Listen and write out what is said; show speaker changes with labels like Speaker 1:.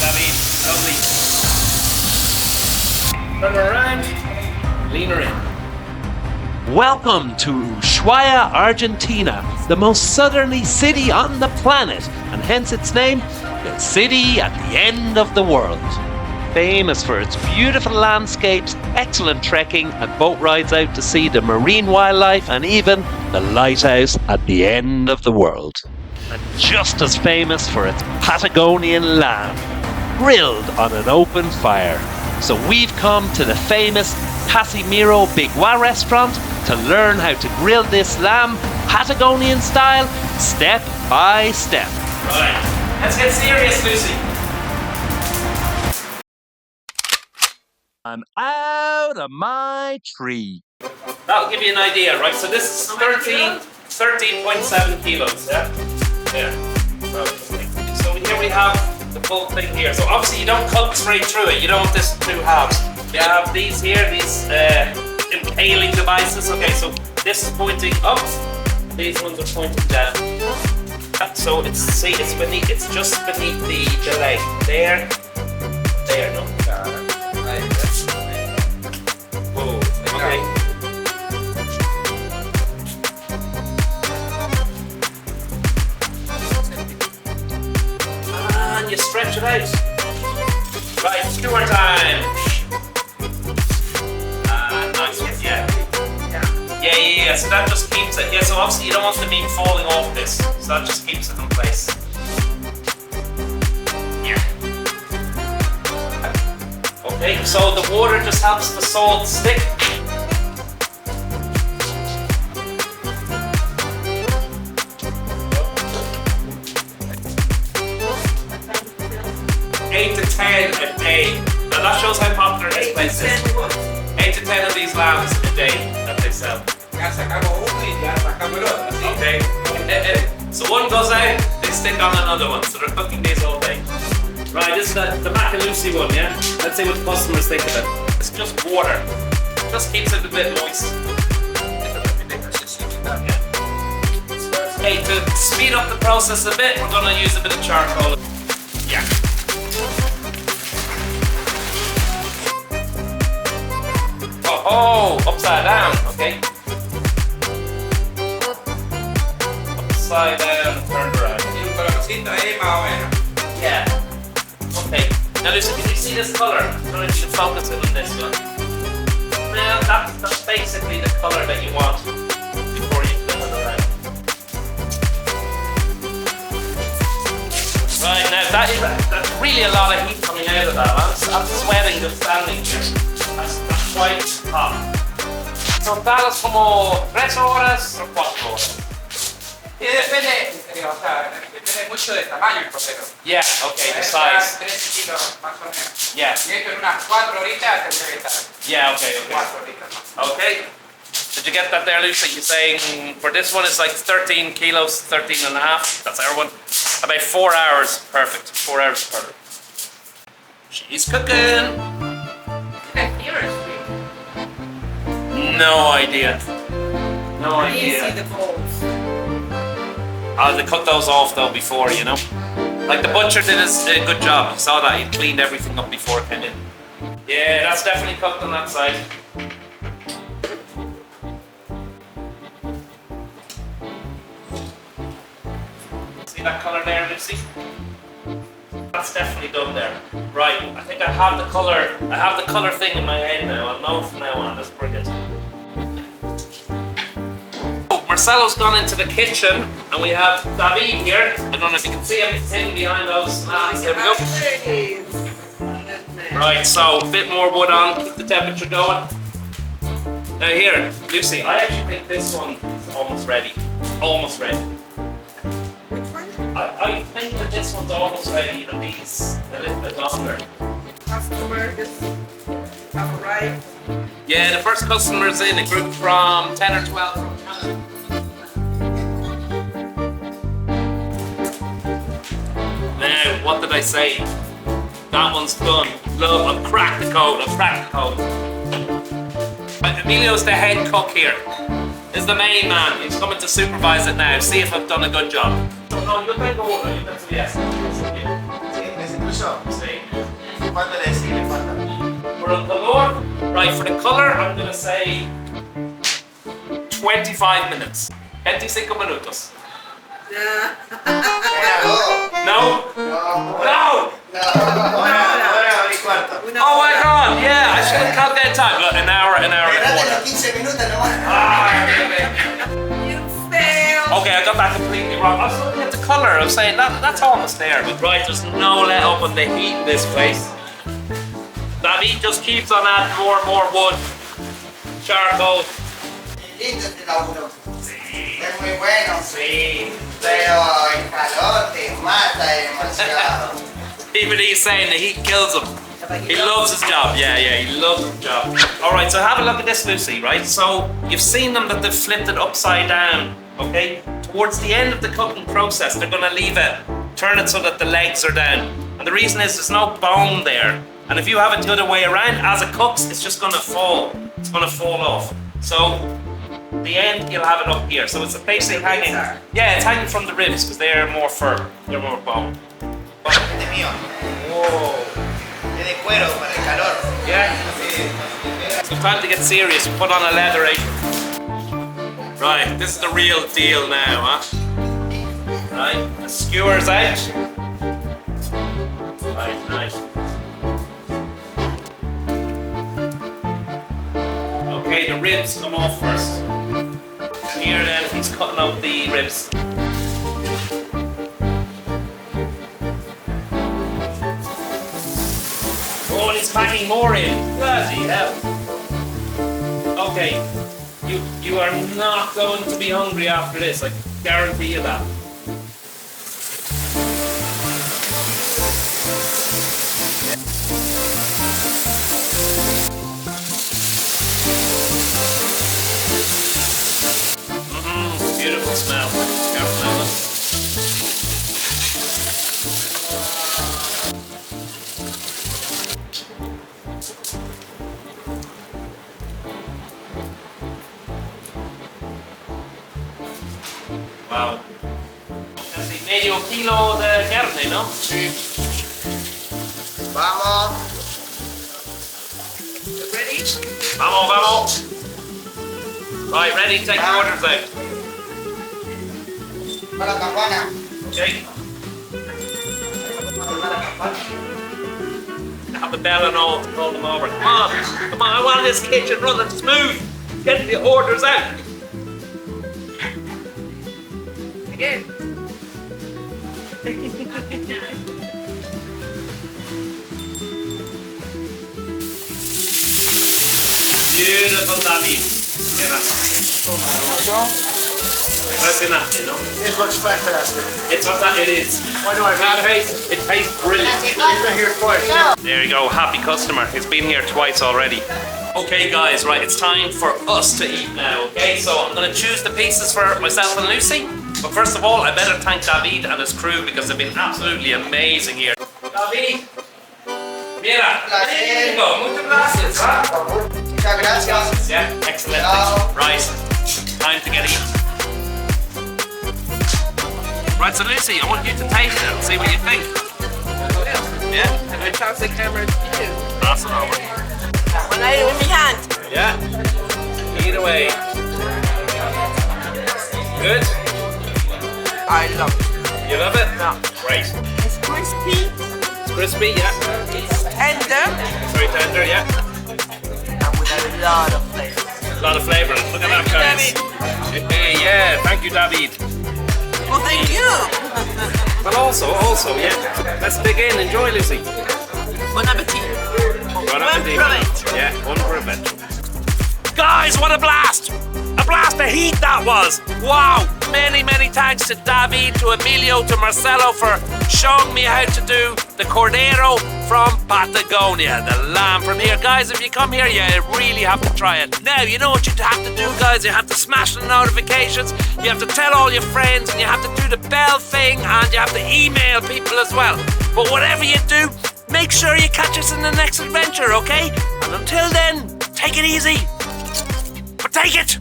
Speaker 1: David. Lovely. Turn her around. Lean her in.
Speaker 2: Welcome to Ushuaia, Argentina, the most southerly city on the planet, and hence its name, the city at the end of the world. Famous for its beautiful landscapes, excellent trekking and boat rides out to see the marine wildlife and even the lighthouse at the end of the world. And just as famous for its Patagonian lamb, grilled on an open fire. So we've come to the famous Casimiro Biguá restaurant to learn how to grill this lamb Patagonian style, step by step.
Speaker 1: Right, let's get serious, Lucy.
Speaker 2: I'm out of my tree.
Speaker 1: That'll give you an idea, right? So this is 13.7 kilos, yeah? Yeah. So here we have the full thing here. So obviously you don't cut straight through it. You don't want this in two halves. You have these here, these impaling devices. Okay, so this is pointing up. These ones are pointing down. So it's beneath. It's just beneath the leg. There. No. Whoa. Okay. And you stretch it out. Right, 2 more times. Nice. Yeah. So that just keeps it. Yeah. So obviously you don't want the meat falling off this. So that just keeps it in place. Yeah. Okay. So the water just helps the salt stick. Eight to 10 a day. Now that shows how popular this place is. 8 to 10 of these lambs a day that they sell. Okay. So one goes out, they stick on another one. So they're cooking these all day. Right, this is the Macalusi one, yeah? Let's see what the customers think of it. It's just water. Just keeps it a bit moist. Okay, to speed up the process a bit, we're gonna use a bit of charcoal. Yeah. Oh, upside down, okay. Upside down, turned around. Yeah. Okay. Now listen, can you see this colour? I don't know if you can focus it on this one. Now that's basically the colour that you want before you flip it around. Right, now that's really a lot of heat coming out of that. I'm sweating just standing here. That's quite hot. So talas como 3 horas o 4 horas.
Speaker 3: Depende mucho del tamaño del cordero.
Speaker 1: Yeah, okay, the size.
Speaker 3: 3 kilos más o menos.
Speaker 1: Yeah.
Speaker 3: Y esto en unas 4 horitas tendría que estar.
Speaker 1: Yeah, okay.
Speaker 3: 4 horitas más.
Speaker 1: Okay. Did you get that there, Lucy? You're saying for this one it's like 13 kilos, 13 and a half. That's our one. About 4 hours. Perfect. 4 hours perfect. She's cooking. No idea. No idea.
Speaker 4: You see the bowls.
Speaker 1: They cut those off though before, you know. Like the butcher did a good job. You saw that, he cleaned everything up before it came in. Yeah, that's definitely cooked on that side. See that colour there, Lucy? That's definitely done there. Right, I think I have the colour thing in my head now. I'll know from now on. That's brilliant. Marcelo's gone into the kitchen and we have David here. I don't know if you can see him, he's hidden behind those lamps. There we go. Right, so a bit more wood on, keep the temperature going. Now here, Lucy, I actually think this one is almost ready. Almost ready.
Speaker 4: Which one?
Speaker 1: I think that this one's almost ready and these a little bit longer.
Speaker 4: Customer just have arrived.
Speaker 1: Yeah, the first customer's in a group from 10 or 12 from Canada. Now, what did I say? That one's done. Look, I've cracked the code. Emilio's the head cook here. He's the main man. He's coming to supervise it now. See if I've done a good job. No, yo tengo uno. Yo tengo yes.
Speaker 5: mucho?
Speaker 1: See?
Speaker 5: ¿Cuánto le decís le falta?
Speaker 1: For the color, right, for the color, I'm gonna say 25 minutes. 25 minutos.
Speaker 4: Yeah.
Speaker 5: Era dos.
Speaker 1: No?
Speaker 5: No.
Speaker 1: No!
Speaker 5: Ahora y cuarto.
Speaker 1: Oh my god, yeah, I should have calculated time. Look, an hour and a
Speaker 5: Esperate
Speaker 1: quarter.
Speaker 5: los 15 minutos nomás.
Speaker 4: You failed.
Speaker 1: Okay, I got that completely wrong. I was looking at the colour. I'm saying that's almost there. But right, there's no let up on the heat in this place. That heat just keeps on adding more and more wood, charcoal.
Speaker 5: Lindo este laburo. Es muy bueno.
Speaker 1: See,
Speaker 5: Pero el calor te mata demasiado.
Speaker 1: even he's saying the heat kills him. He loves his job. Yeah, he loves his job. All right, so have a look at this, Lucy. Right, so you've seen them that they've flipped it upside down. Okay, towards the end of the cooking process, they're gonna leave it, turn it so that the legs are down. And the reason is there's no bone there. And if you have it the other way around, as it cooks, it's just gonna fall. It's gonna fall off. So the end, you'll have it up here. So it's basically hanging. Yeah, it's hanging from the ribs because they're more fur. They're more bone.
Speaker 5: Este mío.
Speaker 1: Whoa.
Speaker 5: Es de cuero para el calor.
Speaker 1: Yeah. It's time to get serious. Put on a leather apron. Right, this is the real deal now, huh? Right, the skewers out. Right, nice. Okay, the ribs come off first. Here then, he's cutting up the ribs. Oh, and he's packing more in. Bloody hell. Okay, you are not going to be hungry after this. I guarantee you that. Beautiful smell. Careful now, look. Wow. Casi medio kilo de carne, ¿no?
Speaker 5: Sí. Vamos.
Speaker 4: You ready?
Speaker 1: Vamos, vamos. Right, ready, take the orders out.
Speaker 5: Para la campana.
Speaker 1: Okay.
Speaker 5: Para la campana.
Speaker 1: Have the bell and all to call them over. Come on, I want this kitchen running smooth. Get the orders out.
Speaker 4: Again.
Speaker 1: Beautiful, David. Mira. Impresionante, ¿no?
Speaker 5: It looks fantastic.
Speaker 1: It's what that it is.
Speaker 5: Why do I
Speaker 1: It tastes brilliant.
Speaker 5: You've been here twice.
Speaker 1: There you go, happy customer. He's been here twice already. Okay guys, right, it's time for us to eat now, okay? So I'm gonna choose the pieces for myself and Lucy. But first of all, I better thank David and his crew because they've been absolutely amazing here. David, mira, there you go, muchas gracias, huh?
Speaker 5: Muchas gracias.
Speaker 1: Yeah, excellent.
Speaker 5: Ciao.
Speaker 1: Right, time to get eating. Right, so Lucy, I want you to taste it and see what you think. Yeah?
Speaker 4: I toss the camera to you.
Speaker 1: Pass it over.
Speaker 4: When I do it with my hand.
Speaker 1: Yeah. Eat away. Good?
Speaker 4: I love it.
Speaker 1: You love it?
Speaker 4: Yeah.
Speaker 1: Great.
Speaker 4: It's crispy,
Speaker 1: It's crispy, yeah.
Speaker 4: it's tender,
Speaker 1: It's very tender, yeah.
Speaker 4: and with a lot of flavor.
Speaker 1: A lot of flavour. Look at that, guys. Hey, yeah. Thank you, David.
Speaker 4: Well, thank you.
Speaker 1: But also, yeah. Let's dig in. Enjoy, Lucy.
Speaker 4: Bon appetit.
Speaker 1: Bon appetit.
Speaker 4: provecho.
Speaker 1: Yeah, bon provecho. Guys, what a blast! A blast of heat that was! Wow! Many, many thanks to David, to Emilio, to Marcelo for showing me how to do the Cordero from Patagonia, the lamb from here. Guys, if you come here, you really have to try it. Now, you know what you have to do, guys? You have to smash the notifications, you have to tell all your friends, and you have to do the bell thing, and you have to email people as well. But whatever you do, make sure you catch us in the next adventure, okay? And until then, take it easy. But take it!